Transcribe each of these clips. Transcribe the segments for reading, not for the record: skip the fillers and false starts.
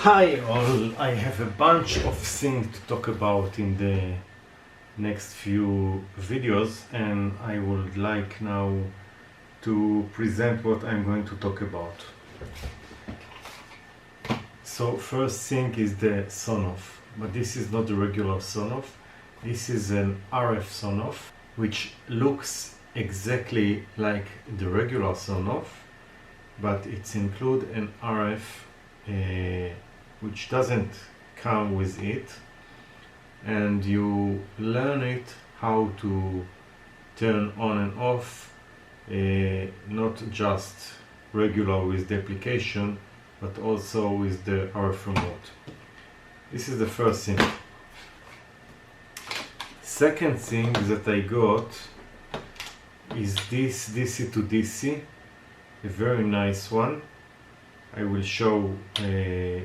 Hi all, I have a bunch of things to talk about in the next few videos, and I would like now to present what I'm going to talk about. So first thing is the Sonoff, but this is not the regular Sonoff. This is an RF Sonoff which looks exactly like the regular Sonoff, but it's include an RF which doesn't come with it, and you learn it how to turn on and off, not just regular with the application but also with the RF remote. This is the first thing. Second thing that I got is this DC to DC, a very nice one. I will show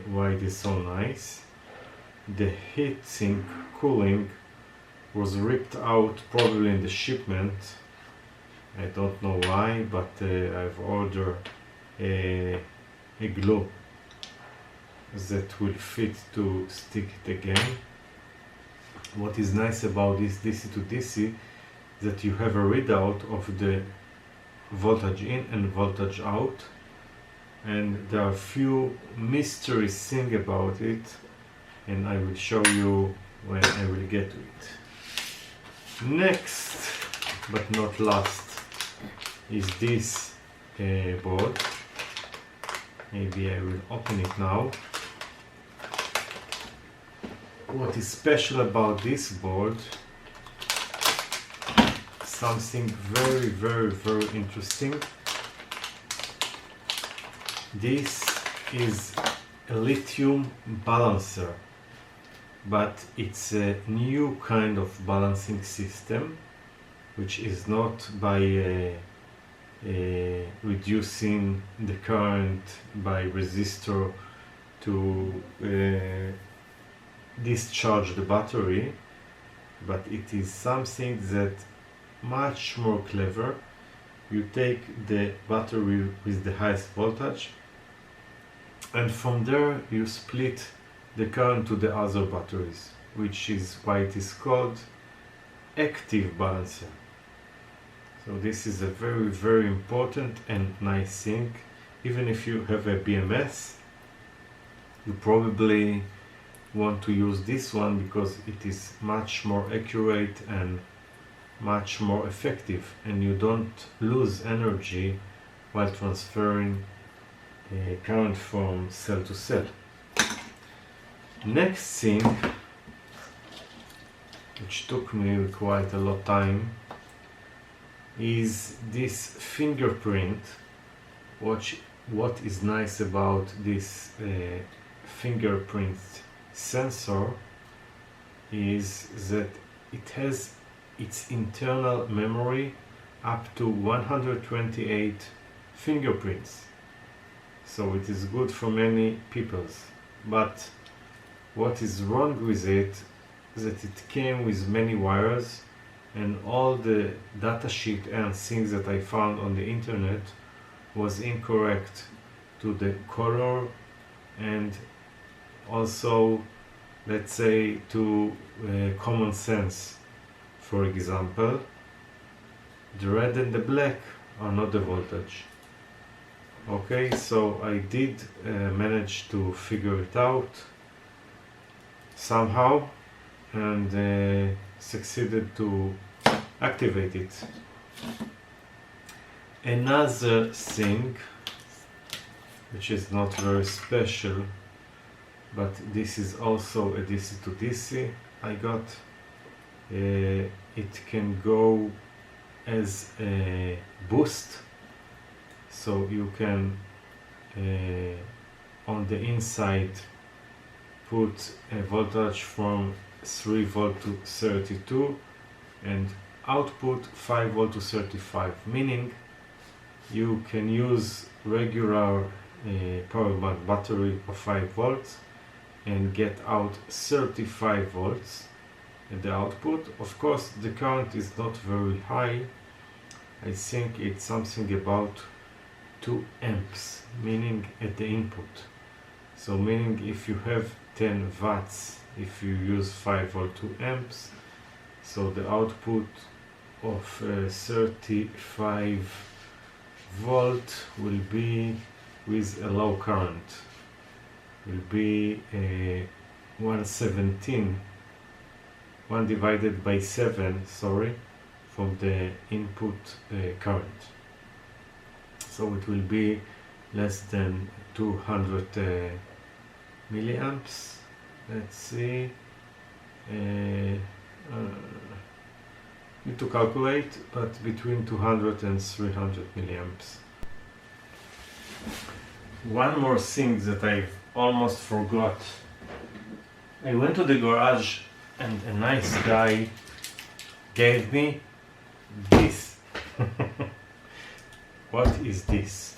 why it is so nice. The heatsink cooling was ripped out probably in the shipment. I don't know why, but I've ordered a glue that will fit to stick it again. What is nice about this DC to DC that you have a readout of the voltage in and voltage out, and there are few mystery things about it, and I will show you when I will get to it. Next but not last is this board. Maybe I will open it now. What is special about this board? Something very interesting. This is a lithium balancer, but it's a new kind of balancing system, which is not by reducing the current by resistor to discharge the battery, but it is something that much more clever. You take the battery with the highest voltage, and from there you split the current to the other batteries, which is why it is called active balancer. So this is a very important and nice thing. Even if you have a BMS, you probably want to use this one because it is much more accurate and much more effective, and you don't lose energy while transferring current from cell to cell. Next thing, which took me quite a lot of time, is this fingerprint. What is nice about this fingerprint sensor is that it has its internal memory up to 128 fingerprints. So it is good for many peoples. But what is wrong with it is that it came with many wires, and all the datasheet and things that I found on the internet was incorrect to the color, and also, let's say, to common sense. For example, the red and the black are not the voltage. Okay, so I did manage to figure it out somehow, and succeeded to activate it. Another thing, which is not very special, but this is also a DC to DC I got. It can go as a boost, so you can on the inside put a voltage from 3 volt to 32 and output 5 volt to 35, meaning you can use regular power bank battery of 5 volts and get out 35 volts at the output. Of course, the current is not very high. I think it's something about 2 amps, meaning at the input. So meaning if you have 10 watts, if you use 5 volt 2 amps, so the output of 35 volt will be with a low current, will be 117, 1 divided by 7, sorry, from the input current. So it will be less than 200 milliamps. Let's see. Need to calculate, but between 200 and 300 milliamps. One more thing that I almost forgot. I went to the garage and a nice guy gave me this. What is this?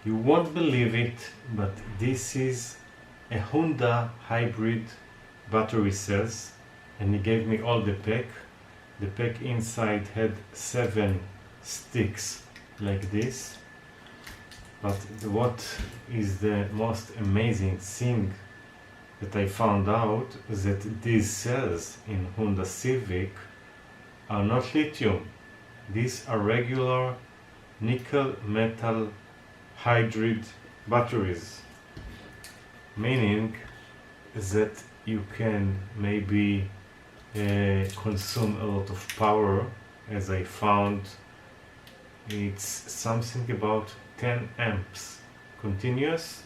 You won't believe it, but this is a Honda hybrid battery cells, and he gave me all the pack. The pack inside had 7 sticks like this. But what is the most amazing thing that I found out is that these cells in Honda Civic are not lithium. These are regular nickel metal hydride batteries, meaning that you can maybe consume a lot of power. As I found, it's something about 10 amps continuous.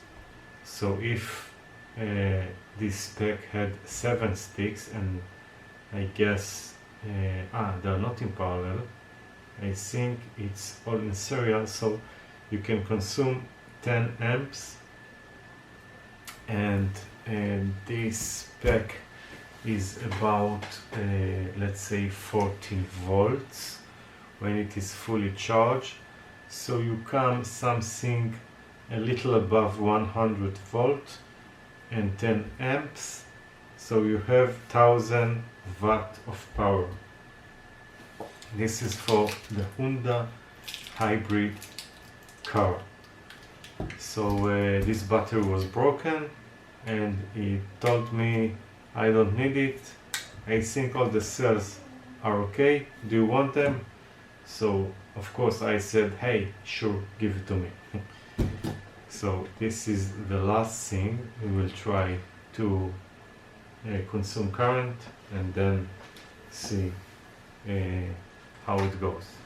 So if this pack had 7 sticks, and I guess they're not in parallel, I think it's all in serial, so you can consume 10 amps, and this pack is about let's say 14 volts when it is fully charged. So you come something a little above 100 volt and 10 amps, so you have 1000 watt of power. This is for the Honda hybrid car. So this battery was broken, and he told me I don't need it, I think all the cells are okay, do you want them? So of course I said, hey, sure, give it to me. So this is the last thing. We will try to consume current and then see how it goes.